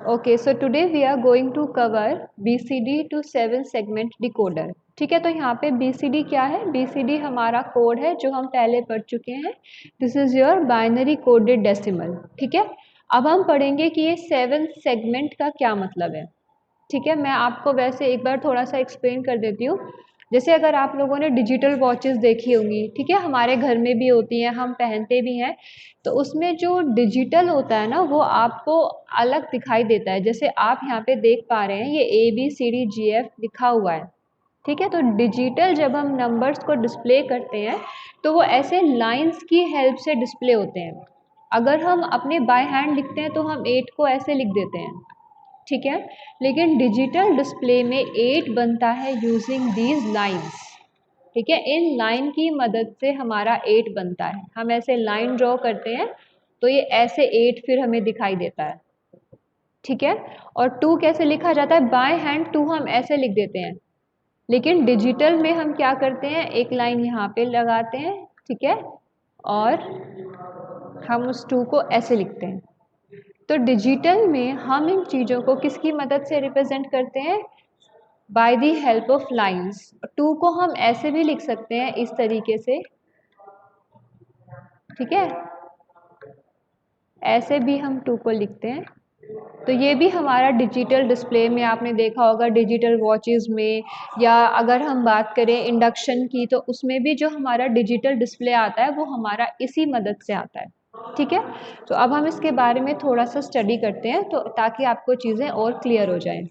Okay, so today we are going to cover BCD to 7 segment decoder. ठीक है, तो यहाँ पे BCD क्या है? BCD हमारा कोड है जो हम पहले पढ़ चुके हैं। This is your binary coded decimal. ठीक है, अब हम पढ़ेंगे कि ये 7 सेगमेंट का क्या मतलब है। ठीक है, मैं आपको वैसे एक बार थोड़ा सा एक्सप्लेन कर देती हूँ। जैसे अगर आप लोगों ने डिजिटल वॉचेस देखी होंगी, ठीक है, हमारे घर में भी होती हैं, हम पहनते भी हैं, तो उसमें जो डिजिटल होता है ना वो आपको अलग दिखाई देता है। जैसे आप यहाँ पे देख पा रहे हैं, ये ABCDGF लिखा हुआ है। ठीक है, तो डिजिटल जब हम नंबर्स को डिस्प्ले करते हैं तो वो ऐसे लाइंस की हेल्प से डिस्प्ले होते हैं। अगर हम अपने बाय हैंड लिखते हैं तो हम 8 को ऐसे लिख देते हैं। ठीक है, लेकिन डिजिटल डिस्प्ले में 8 बनता है यूजिंग दीज लाइंस। ठीक है, इन लाइन की मदद से हमारा 8 बनता है। हम ऐसे लाइन ड्रॉ करते हैं तो ये ऐसे 8 फिर हमें दिखाई देता है। ठीक है, और 2 कैसे लिखा जाता है? बाय हैंड 2 हम ऐसे लिख देते हैं, लेकिन डिजिटल में हम क्या करते हैं, एक लाइन यहाँ पे लगाते हैं। ठीक है, और हम उस 2 को ऐसे लिखते हैं। तो डिजिटल में हम इन चीज़ों को किसकी मदद से रिप्रेजेंट करते हैं? By the help of lines. 2 को हम ऐसे भी लिख सकते हैं, इस तरीके से। ठीक है, ऐसे भी हम 2 को लिखते हैं। तो ये भी हमारा डिजिटल डिस्प्ले में आपने देखा होगा, डिजिटल वॉचेस में, या अगर हम बात करें इंडक्शन की तो उसमें भी जो हमारा डिजिटल डिस्प्ले आता है वो हमारा इसी मदद से आता है। ठीक है, तो अब हम इसके बारे में थोड़ा सा स्टडी करते हैं तो ताकि आपको चीज़ें और क्लियर हो जाएं।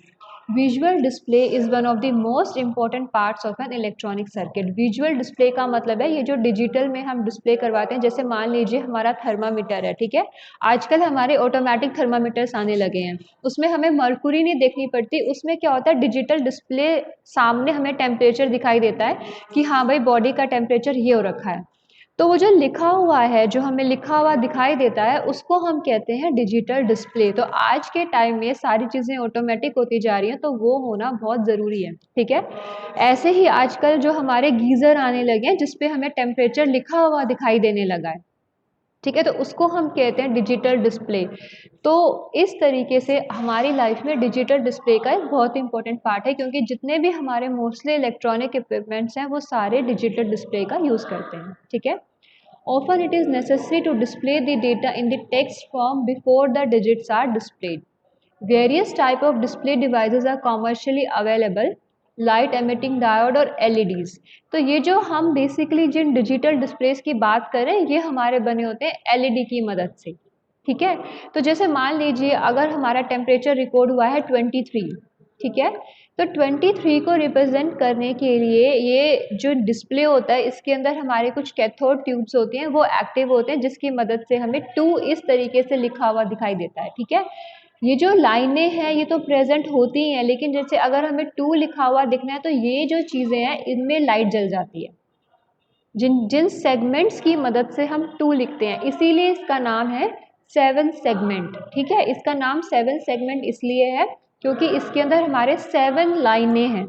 Visual display is one of the most important parts of an electronic circuit. Visual display का मतलब है ये जो डिजिटल में हम डिस्प्ले करवाते हैं। जैसे मान लीजिए हमारा थर्मामीटर है, ठीक है, आजकल हमारे ऑटोमेटिक थर्मामीटर्स आने लगे हैं, उसमें हमें मर्कुरी नहीं देखनी पड़ती। उसमें क्या होता है, डिजिटल डिस्प्ले सामने हमें टेम्परेचर दिखाई देता है कि हाँ भाई बॉडी का टेम्परेचर ये हो रखा है। तो वो जो लिखा हुआ है, जो हमें लिखा हुआ दिखाई देता है, उसको हम कहते हैं डिजिटल डिस्प्ले। तो आज के टाइम में सारी चीज़ें ऑटोमेटिक होती जा रही हैं, तो वो होना बहुत ज़रूरी है। ठीक है, ऐसे ही आजकल जो हमारे गीज़र आने लगे हैं जिसपे हमें टेम्परेचर लिखा हुआ दिखाई देने लगा है। ठीक है, तो उसको हम कहते हैं डिजिटल डिस्प्ले। तो इस तरीके से हमारी लाइफ में डिजिटल डिस्प्ले का एक बहुत इंपॉर्टेंट पार्ट है, क्योंकि जितने भी हमारे मोस्टली इलेक्ट्रॉनिक इक्विपमेंट्स हैं वो सारे डिजिटल डिस्प्ले का यूज़ करते हैं। ठीक है, often it is necessary to display the data in the text form before the digits are displayed. Various type of display devices are commercially available, light emitting diode और LEDs। तो ये जो हम बेसिकली जिन digital displace की बात करें, ये हमारे बने होते हैं LED की मदद से। ठीक है, तो जैसे मान लीजिए अगर हमारा टेम्परेचर रिकॉर्ड हुआ है 23, ठीक है, तो 23 को रिप्रेजेंट करने के लिए ये जो डिस्प्ले होता है इसके अंदर हमारे कुछ कैथोड ट्यूब्स होती हैं, वो एक्टिव होते हैं, जिसकी मदद से हमें 2 इस तरीके से लिखा हुआ दिखाई देता है। ठीक है, ये जो लाइनें हैं ये तो प्रेजेंट होती ही हैं, लेकिन जैसे अगर हमें 2 लिखा हुआ दिखना है तो ये जो चीज़ें हैं इनमें लाइट जल जाती है, जिन जिन सेगमेंट्स की मदद से हम 2 लिखते हैं, इसीलिए इसका नाम है 7 सेगमेंट। ठीक है, इसका नाम 7 सेगमेंट इसलिए है क्योंकि इसके अंदर हमारे 7 लाइनें हैं।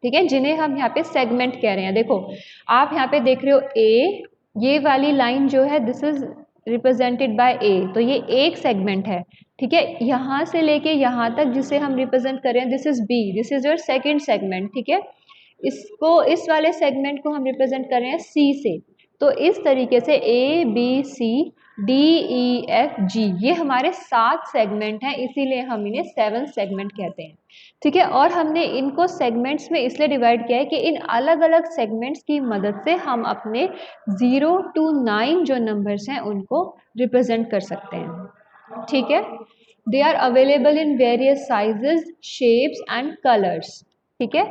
ठीक है, जिन्हें हम यहाँ पे सेगमेंट कह रहे हैं। देखो आप यहाँ पे देख रहे हो ए, ये वाली लाइन जो है दिस इज रिप्रेजेंटेड बाय ए, तो ये एक सेगमेंट है। ठीक है, यहाँ से लेके यहाँ तक जिसे हम रिप्रेजेंट कर रहे हैं this is B, this is your second segment. ठीक है, इसको इस वाले सेगमेंट को हम रिप्रेजेंट कर रहे हैं सी से। तो इस तरीके से ABCDEFG ये हमारे 7 सेगमेंट हैं, इसीलिए हम इन्हें 7 सेगमेंट कहते हैं। ठीक है, और हमने इनको सेगमेंट्स में इसलिए डिवाइड किया है कि इन अलग अलग सेगमेंट्स की मदद से हम अपने 0 to 9 जो नंबर्स हैं उनको रिप्रेजेंट कर सकते हैं। ठीक है, they are available in various sizes, shapes and colours. ठीक है,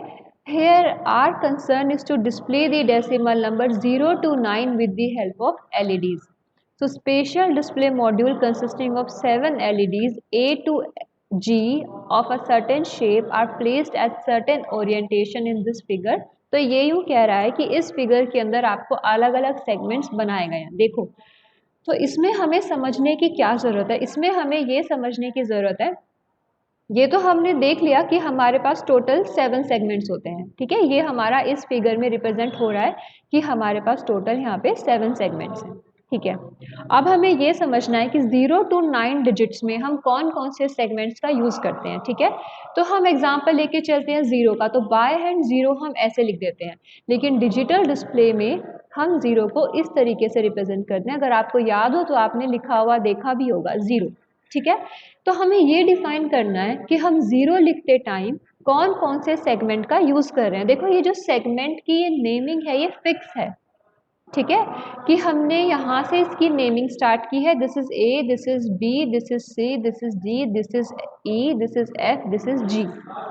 here our concern is to display the decimal number 0 to 9 with the help of LEDs. So spatial display module consisting of 7 LEDs A to G of a certain shape are placed at certain orientation in this figure. तो ये यूँ कह रहा है कि इस figure के अंदर आपको अलग अलग सेगमेंट्स बनाए गए हैं। देखो, तो इसमें हमें समझने की क्या ज़रूरत है? इसमें हमें ये समझने की ज़रूरत है, ये तो हमने देख लिया कि हमारे पास टोटल 7 सेगमेंट्स होते हैं। ठीक है, ये हमारा इस फिगर में रिप्रेजेंट हो रहा है कि हमारे पास टोटल यहाँ पे 7 सेगमेंट्स हैं। ठीक है। अब हमें ये समझना है कि 0 to 9 डिजिट्स में हम कौन कौन से सेगमेंट्स का यूज़ करते हैं, ठीक है। तो हम एग्जांपल लेके चलते हैं 0 का, तो बाय हैंड 0 हम ऐसे लिख देते हैं, लेकिन डिजिटल डिस्प्ले में हम 0 को इस तरीके से रिप्रेजेंट करते हैं। अगर आपको याद हो तो आपने लिखा हुआ देखा भी होगा 0, ठीक है। तो हमें ये डिफाइन करना है कि हम 0 लिखते टाइम कौन कौन से सेगमेंट का यूज़ कर रहे हैं। देखो ये जो सेगमेंट की ये नेमिंग है ये फिक्स है, ठीक है, कि हमने यहाँ से इसकी नेमिंग स्टार्ट की है। This is A, this is B, this is C, this is D, this is E, this is F, this is G,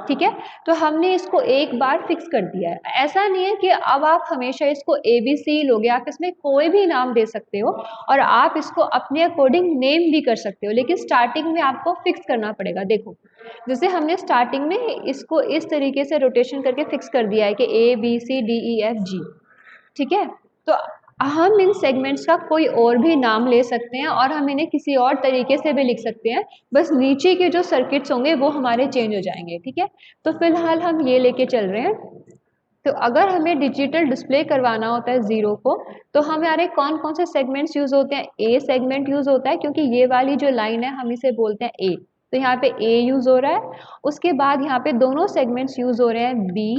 ठीक है। तो हमने इसको एक बार फिक्स कर दिया है। ऐसा नहीं है कि अब आप हमेशा इसको ए बी सी लोगे, आप इसमें कोई भी नाम दे सकते हो और आप इसको अपने अकॉर्डिंग नेम भी कर सकते हो, लेकिन स्टार्टिंग में आपको फिक्स करना पड़ेगा। देखो जैसे हमने स्टार्टिंग में इसको इस तरीके से रोटेशन करके फिक्स कर दिया है कि A B C D E F G, ठीक है। तो हम इन सेगमेंट्स का कोई और भी नाम ले सकते हैं और हम इन्हें किसी और तरीके से भी लिख सकते हैं, बस नीचे के जो सर्किट्स होंगे वो हमारे चेंज हो जाएंगे, ठीक है। तो फिलहाल हम ये लेके चल रहे हैं। तो अगर हमें डिजिटल डिस्प्ले करवाना होता है 0 को, तो हमारे कौन कौन से सेगमेंट्स यूज होते हैं। ए सेगमेंट यूज होता है, क्योंकि ये वाली जो लाइन है हम इसे बोलते हैं ए, तो यहाँ पे ए यूज हो रहा है। उसके बाद यहाँ पे दोनों सेगमेंट्स यूज हो रहे हैं बी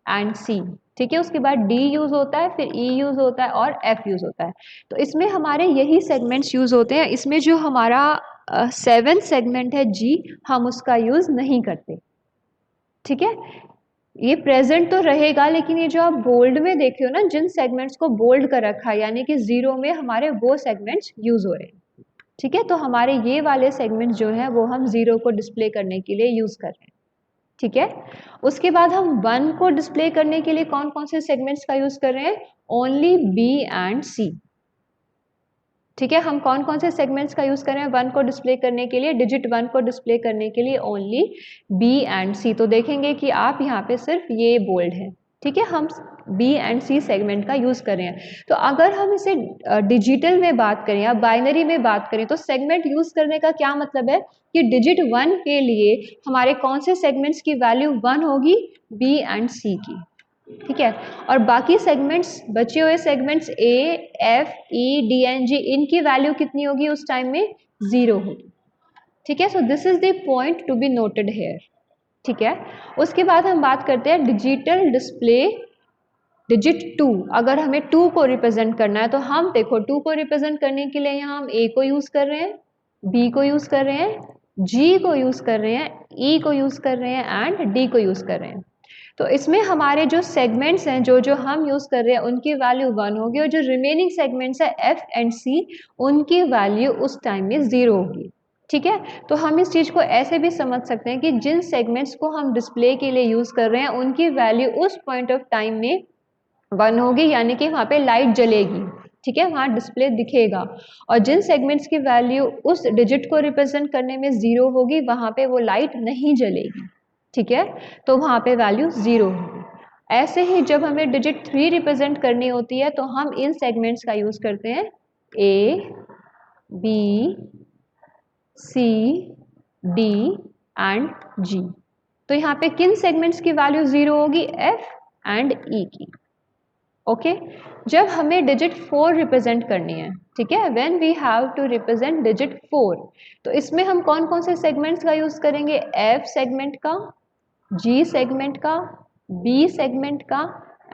एंड सी, ठीक है। उसके बाद डी यूज होता है, फिर ई यूज होता है और एफ यूज होता है। तो इसमें हमारे यही सेगमेंट्स यूज होते हैं। इसमें जो हमारा 7th सेगमेंट है जी, हम उसका यूज नहीं करते, ठीक है। ये प्रेजेंट तो रहेगा, लेकिन ये जो आप बोल्ड में देखे हो ना, जिन सेगमेंट्स को बोल्ड कर रखा है यानी कि 0 में हमारे वो सेगमेंट्स यूज हो रहे हैं, ठीक है। तो हमारे ये वाले सेगमेंट्स जो है वो हम 0 को डिस्प्ले करने के लिए यूज कर रहे हैं, ठीक है। उसके बाद हम 1 को डिस्प्ले करने के लिए कौन कौन से सेगमेंट्स का यूज कर रहे हैं। ओनली बी एंड सी, ठीक है। हम कौन कौन से सेगमेंट्स का यूज कर रहे हैं 1 को डिस्प्ले करने के लिए, डिजिट 1 को डिस्प्ले करने के लिए ओनली बी एंड सी। तो देखेंगे कि आप यहाँ पे सिर्फ ये बोल्ड है, ठीक है। हम बी एंड सी सेगमेंट का यूज कर रहे हैं। तो अगर हम इसे डिजिटल में बात करें या बाइनरी में बात करें, तो सेगमेंट यूज करने का क्या मतलब है कि डिजिट 1 के लिए हमारे कौन से सेगमेंट्स की वैल्यू 1 होगी, बी एंड सी की, ठीक है। और बाकी सेगमेंट्स, बचे हुए segments A F E D N G, इनकी वैल्यू कितनी होगी उस टाइम में, 0 होगी, ठीक है। So this is the point to be noted here, ठीक है। उसके बाद हम बात करते हैं डिजिटल डिस्प्ले डिजिट 2। अगर हमें 2 को रिप्रेजेंट करना है, तो हम देखो 2 को रिप्रेजेंट करने के लिए यहाँ हम ए को यूज कर रहे हैं, बी को यूज कर रहे हैं, जी को यूज कर रहे हैं, ई को यूज कर रहे हैं एंड डी को यूज कर रहे हैं। तो इसमें हमारे जो सेगमेंट्स हैं जो जो हम यूज कर रहे हैं उनकी वैल्यू 1 होगी, और जो रिमेनिंग सेगमेंट्स है एफ एंड सी, उनकी वैल्यू उस टाइम में 0 होगी, ठीक है। तो हम इस चीज को ऐसे भी समझ सकते हैं कि जिन सेगमेंट्स को हम डिस्प्ले के लिए यूज कर रहे हैं उनकी वैल्यू उस पॉइंट ऑफ टाइम में 1 होगी, यानी कि वहां पे लाइट जलेगी, ठीक है, वहां डिस्प्ले दिखेगा। और जिन सेगमेंट्स की वैल्यू उस डिजिट को रिप्रेजेंट करने में 0 होगी, वहां पे वो लाइट नहीं जलेगी, ठीक है। तो वहां पे वैल्यू 0 होगी। ऐसे ही जब हमें डिजिट 3 रिप्रेजेंट करनी होती है, तो हम इन सेगमेंट्स का यूज करते हैं A B C D and G. तो यहाँ पे किन सेगमेंट्स की वैल्यू 0 होगी, एफ एंड ई की, ओके। जब हमें डिजिट 4 रिप्रेजेंट करनी है, ठीक है, when we have to represent digit 4, तो इसमें हम कौन कौन से सेगमेंट्स का यूज करेंगे, एफ सेगमेंट का, जी सेगमेंट का, बी सेगमेंट का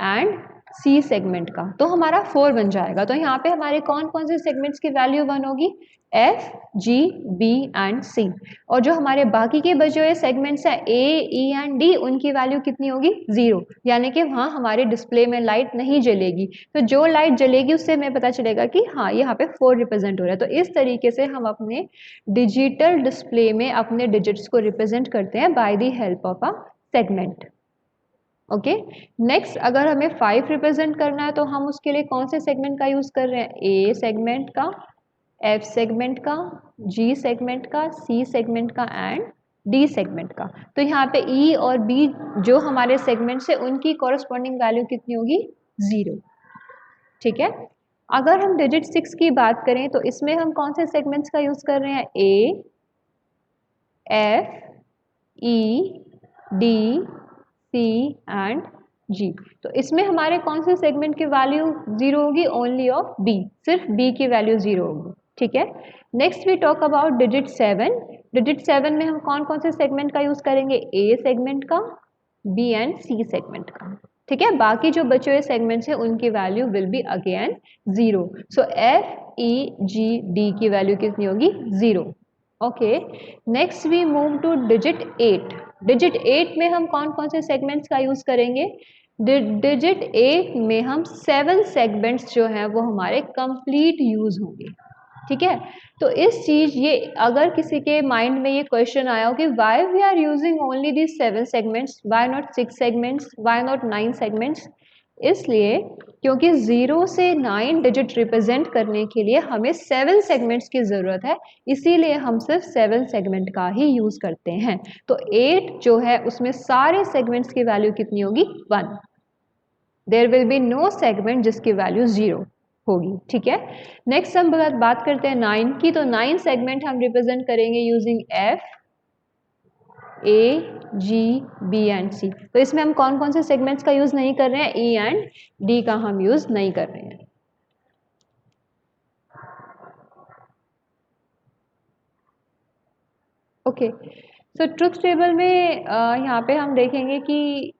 एंड सी सेगमेंट का। तो हमारा 4 बन जाएगा। तो यहाँ पे हमारे कौन कौन से सेगमेंट्स की वैल्यू 1 होगी, एफ जी बी एंड सी। और जो हमारे बाकी के बचे हुए सेगमेंट्स हैं ए ई एंड डी, उनकी वैल्यू कितनी होगी, 0, यानी कि वहाँ हमारे डिस्प्ले में लाइट नहीं जलेगी। तो जो लाइट जलेगी उससे हमें पता चलेगा कि हाँ यहाँ पे 4 रिप्रेजेंट हो रहा है। तो इस तरीके से हम अपने डिजिटल डिस्प्ले में अपने डिजिट्स को रिप्रेजेंट करते हैं by the help of a segment, okay. Next, अगर हमें 5 रिप्रेजेंट करना है, तो हम उसके लिए कौन से सेगमेंट का यूज कर रहे हैं, ए सेगमेंट का, एफ सेगमेंट का, जी सेगमेंट का, सी सेगमेंट का एंड डी सेगमेंट का। तो यहाँ पे ई और बी जो हमारे सेगमेंट्स है उनकी कॉरस्पॉन्डिंग वैल्यू कितनी होगी, 0, ठीक है। अगर हम डिजिट 6 की बात करें, तो इसमें हम कौन से सेगमेंट्स का यूज कर रहे हैं, A F E D C and G. तो इसमें हमारे कौन से सेगमेंट की वैल्यू 0 होगी? ओनली ऑफ बी, सिर्फ बी की वैल्यू 0 होगी। ठीक है। Next we talk about digit 7। Digit 7 में हम कौन कौन से सेगमेंट का यूज करेंगे? ए सेगमेंट का, बी एंड सी सेगमेंट का। ठीक है। बाकी जो बचे हुए सेगमेंट्स हैं उनकी value will be again 0। So F E G D की वैल्यू कितनी होगी? 0। Okay. Next we move to digit 8। Digit 8 में हम कौन कौन से सेगमेंट्स का यूज करेंगे? डिजिट 8 में हम 7 सेगमेंट्स जो हैं वो हमारे कंप्लीट यूज होंगे। ठीक है। तो इस चीज ये अगर किसी के माइंड में ये क्वेश्चन आया हो कि why we are using only this 7 segments, why not 6 segments, why not 9 segments? इसलिए क्योंकि 0 से 9 डिजिट रिप्रेजेंट करने के लिए हमें 7 सेगमेंट्स की ज़रूरत है, इसीलिए हम सिर्फ 7 सेगमेंट का ही यूज़ करते हैं। तो 8 जो है उसमें सारे सेगमेंट्स की वैल्यू कितनी होगी? 1। There will be no segment जिसकी वैल्यू 0 होगी। ठीक है। नेक्स्ट हम बात करते हैं 9 की। तो 9 सेगमेंट हम रिप्रेजेंट करेंगे using F, A, G, B and C. तो इसमें हम कौन कौन से सेगमेंट्स का यूज नहीं कर रहे हैं? ई एंड डी का हम यूज नहीं कर रहे हैं। ओके। सो ट्रुथ टेबल में यहाँ पे हम देखेंगे कि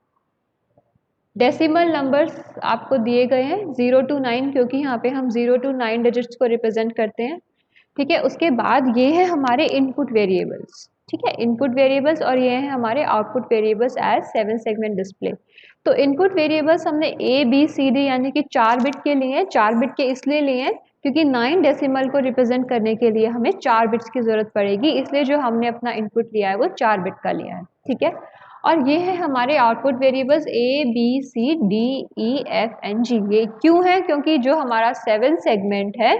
डेसिमल नंबर्स आपको दिए गए हैं 0 to 9, क्योंकि यहाँ पे हम 0 to 9 डिजिट्स को रिप्रेजेंट करते हैं। ठीक है। उसके बाद ये है हमारे इनपुट वेरिएबल्स। ठीक है। इनपुट वेरिएबल्स और ये हैं हमारे output variables as 7 segment display. तो इनपुट वेरिएबल्स हमने ए बी सी डी यानी कि 4 बिट के लिए हैं। 4 बिट के इसलिए लिए हैं क्योंकि 9 डेसिमल को रिप्रेजेंट करने के लिए हमें 4 बिट्स की जरूरत पड़ेगी, इसलिए जो हमने अपना इनपुट लिया है वो 4 बिट का लिया है। ठीक है। और ये है हमारे output variables A B C D E F and G. ये क्यों है? क्योंकि जो हमारा 7 सेगमेंट है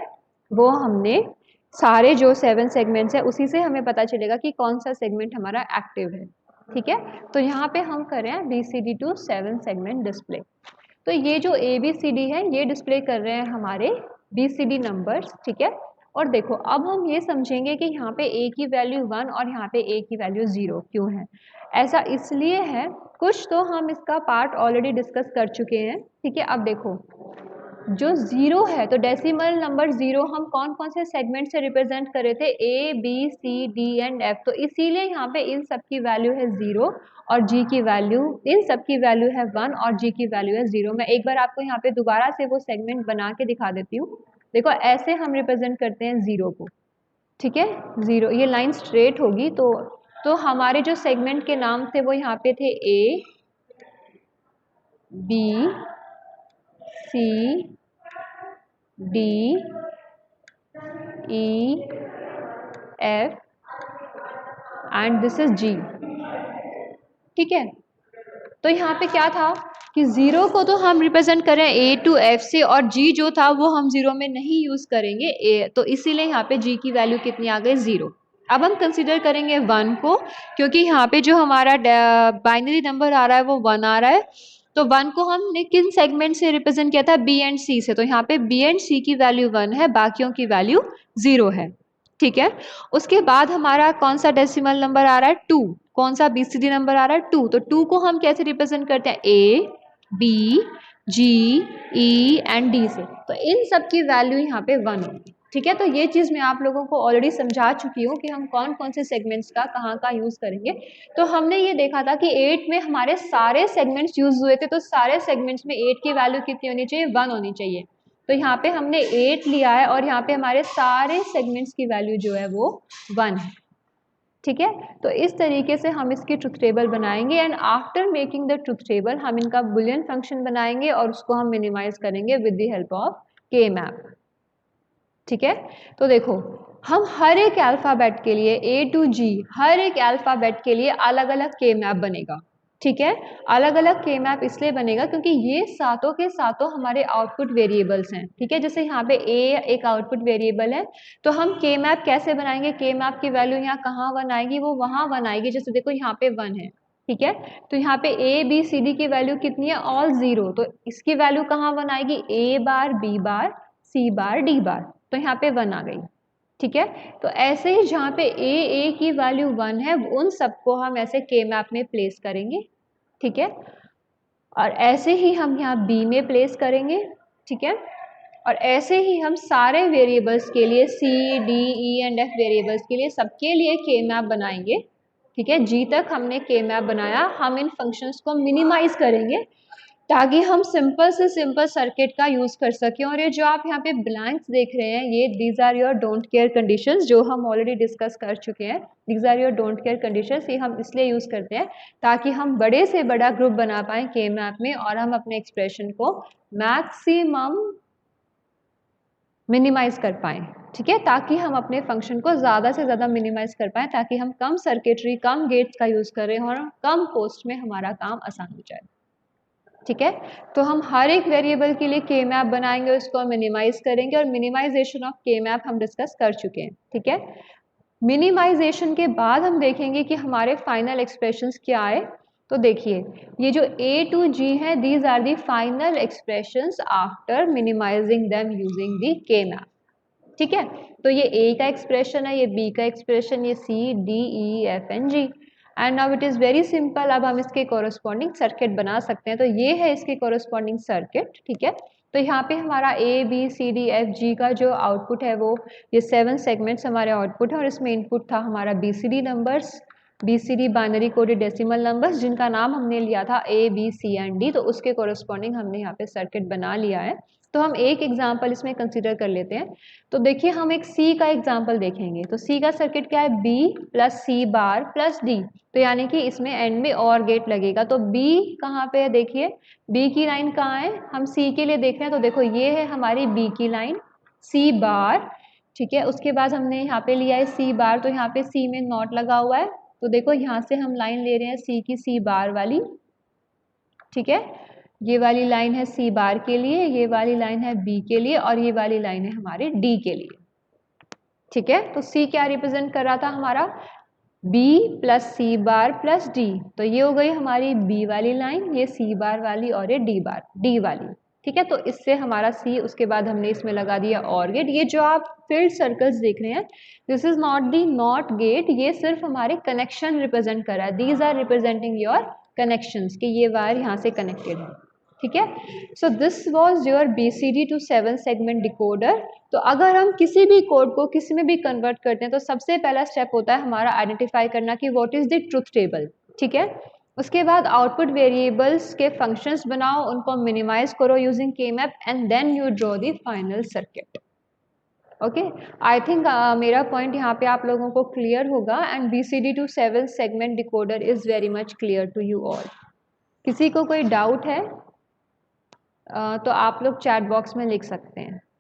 वो हमने सारे जो 7 सेगमेंट्स है उसी से हमें पता चलेगा कि कौन सा सेगमेंट हमारा एक्टिव है। ठीक है। तो यहाँ पे हम कर रहे हैं BCD टू 7 सेगमेंट डिस्प्ले। तो ये जो ABCD है ये डिस्प्ले कर रहे हैं हमारे BCD नंबर्स। ठीक है। और देखो अब हम ये समझेंगे कि यहाँ पे A की वैल्यू 1 और यहाँ पे A की वैल्यू 0 क्यों है। ऐसा इसलिए है, कुछ तो हम इसका पार्ट ऑलरेडी डिस्कस कर चुके हैं। ठीक है। अब देखो जो 0 है तो डेसिमल नंबर 0 हम कौन कौन से सेगमेंट से रिप्रेजेंट कर रहे थे? A B C D and F. तो इसीलिए यहाँ पे इन सब की वैल्यू है 0 और जी की वैल्यू, इन सब की वैल्यू है 1 और जी की वैल्यू है 0। मैं एक बार आपको यहाँ पे दोबारा से वो सेगमेंट बना के दिखा देती हूँ। देखो ऐसे हम रिप्रेजेंट करते हैं 0 को। ठीक है। 0 ये लाइन स्ट्रेट होगी। तो हमारे जो सेगमेंट के नाम थे वो यहाँ पे थे A B C D E F and this is G. ठीक है। तो यहाँ पे क्या था कि 0 को तो हम रिप्रेजेंट करें ए टू एफ से और जी जो था वो हम 0 में नहीं यूज करेंगे ए, तो इसीलिए यहाँ पे जी की वैल्यू कितनी आ गई? 0। अब हम कंसिडर करेंगे 1 को, क्योंकि यहाँ पे जो हमारा बाइनरी नंबर आ रहा है वो 1 आ रहा है। तो 1 को हमने किन सेगमेंट से रिप्रेजेंट किया था? बी एंड सी से। तो यहाँ पे बी एंड सी की वैल्यू 1 है, बाकियों की वैल्यू 0 है। ठीक है। उसके बाद हमारा कौन सा डेसिमल नंबर आ रहा है? 2। कौन सा BCD नंबर आ रहा है? 2। तो 2 को हम कैसे रिप्रेजेंट करते हैं? A B G E and D से। तो इन सब की वैल्यू यहाँ पे 1 होगी। ठीक है। तो ये चीज़ मैं आप लोगों को ऑलरेडी समझा चुकी हूँ कि हम कौन कौन से सेगमेंट्स का कहाँ का यूज़ करेंगे। तो हमने ये देखा था कि 8 में हमारे सारे सेगमेंट्स यूज हुए थे, तो सारे सेगमेंट्स में 8 की वैल्यू कितनी होनी चाहिए? 1 होनी चाहिए। तो यहाँ पे हमने 8 लिया है और यहाँ पे हमारे सारे सेगमेंट्स की वैल्यू जो है वो 1 है। ठीक है। तो इस तरीके से हम इसकी ट्रुथ टेबल बनाएंगे and after making the truth table हम इनका बुलियन फंक्शन बनाएंगे और उसको हम मिनिमाइज करेंगे विद द हेल्प ऑफ के मैप। ठीक है। तो देखो हम हर एक अल्फाबेट के लिए A to G हर एक अल्फाबेट के लिए अलग अलग के मैप बनेगा। ठीक है। अलग अलग के मैप इसलिए बनेगा क्योंकि ये सातों के सातों हमारे आउटपुट वेरिएबल्स हैं। ठीक है। जैसे यहाँ पे A एक आउटपुट वेरिएबल है, तो हम के मैप कैसे बनाएंगे? के मैप की वैल्यू यहाँ कहाँ 1 आएगी? वो वहाँ 1 आएगी। जैसे देखो यहाँ पे 1 है। ठीक है। तो यहाँ पे A B C D की वैल्यू कितनी है? ऑल 0। तो इसकी वैल्यू कहाँ 1 आएगी? A bar B bar C bar D बार। तो यहाँ पे 1 आ गई। ठीक है। तो ऐसे ही जहाँ पे A की वैल्यू 1 है उन सबको हम ऐसे के मैप में प्लेस करेंगे। ठीक है। और ऐसे ही हम यहाँ बी में प्लेस करेंगे, ठीक है। और ऐसे ही हम सारे वेरिएबल्स के लिए C D E and F variables के लिए सबके लिए के मैप बनाएंगे, ठीक है। जी तक हमने के मैप बनाया। हम इन फंक्शंस को मिनिमाइज करेंगे ताकि हम सिंपल से सिंपल सर्किट का यूज़ कर सकें। और ये जो आप यहाँ पे ब्लैंक्स देख रहे हैं, ये these are your don't care conditions, जो हम ऑलरेडी डिस्कस कर चुके हैं। These are your don't care conditions, ये हम इसलिए यूज़ करते हैं ताकि हम बड़े से बड़ा ग्रुप बना पाएँ के मैप में और हम अपने एक्सप्रेशन को मैक्सिमम मिनिमाइज कर पाएँ, ठीक है। ताकि हम अपने फंक्शन को ज़्यादा से ज़्यादा मिनिमाइज कर पाएँ, ताकि हम कम सर्किटरी, कम गेट्स का यूज़ करें और कम कॉस्ट में हमारा काम आसान हो जाए, ठीक है। तो हम हर एक वेरिएबल के लिए के मैप बनाएंगे, उसको मिनिमाइज करेंगे और मिनिमाइजेशन ऑफ के मैप हम डिस्कस कर चुके हैं, ठीक है। मिनिमाइजेशन के बाद हम देखेंगे कि हमारे फाइनल एक्सप्रेशंस क्या आए। तो देखिए, ये जो ए टू जी है, these are the final expressions after minimising them using the K map, ठीक है। तो ये ए का एक्सप्रेशन है, ये बी का एक्सप्रेशन, ये C D E F and G. And now it is very simple, अब हम इसके कोरस्पॉन्डिंग सर्किट बना सकते हैं। तो ये है इसके कोरस्पॉन्डिंग सर्किट, ठीक है। तो यहाँ पे हमारा A B C D F G का जो आउटपुट है वो ये 7 सेगमेंट्स हमारे आउटपुट है और इसमें इनपुट था हमारा B C D numbers, B C D binary coded decimal numbers, जिनका नाम हमने लिया था A B C and D. तो उसके कोरस्पॉन्डिंग हमने यहाँ पे सर्किट बना लिया है। तो हम एक एग्जाम्पल इसमें कंसिडर कर लेते हैं। तो देखिए, हम एक सी का एग्जाम्पल देखेंगे। तो सी का सर्किट क्या है, बी प्लस सी बार प्लस डी। तो यानी कि इसमें एंड में और गेट लगेगा। तो बी कहाँ पे है, देखिए बी की लाइन कहाँ है, हम सी के लिए देख रहे हैं। तो देखो ये है हमारी बी की लाइन, सी बार, ठीक है। उसके बाद हमने यहाँ पे लिया है सी बार, तो यहाँ पे सी में नॉट लगा हुआ है। तो देखो यहाँ से हम लाइन ले रहे हैं सी की सी बार वाली, ठीक है। ये वाली लाइन है सी बार के लिए, ये वाली लाइन है बी के लिए और ये वाली लाइन है हमारे डी के लिए, ठीक है। तो सी क्या रिप्रेजेंट कर रहा था हमारा, बी प्लस सी बार प्लस डी। तो ये हो गई हमारी बी वाली लाइन, ये सी बार वाली और ये डी बार डी वाली, ठीक है। तो इससे हमारा सी, उसके बाद हमने इसमें लगा दिया और गेट। ये जो आप फील्ड सर्कल्स देख रहे हैं, this is not the NOT gate, ये सिर्फ हमारे कनेक्शन रिप्रेजेंट कर रहा है। These are representing your connections, कि ये वायर यहाँ से कनेक्टेड है, ठीक है। So this was your BCD to 7 segment decoder. तो अगर हम किसी भी कोड को किसी में भी कन्वर्ट करते हैं तो सबसे पहला स्टेप होता है हमारा आइडेंटिफाई करना कि what is the truth table, ठीक है। उसके बाद आउटपुट वेरिएबल्स के फंक्शंस बनाओ, उनको मिनिमाइज करो using K map and then you draw the final circuit. Okay, I think मेरा पॉइंट यहाँ पे आप लोगों को क्लियर होगा and BCD to 7 segment decoder is very much clear to you all. किसी को कोई डाउट है तो आप लोग चैट बॉक्स में लिख सकते हैं।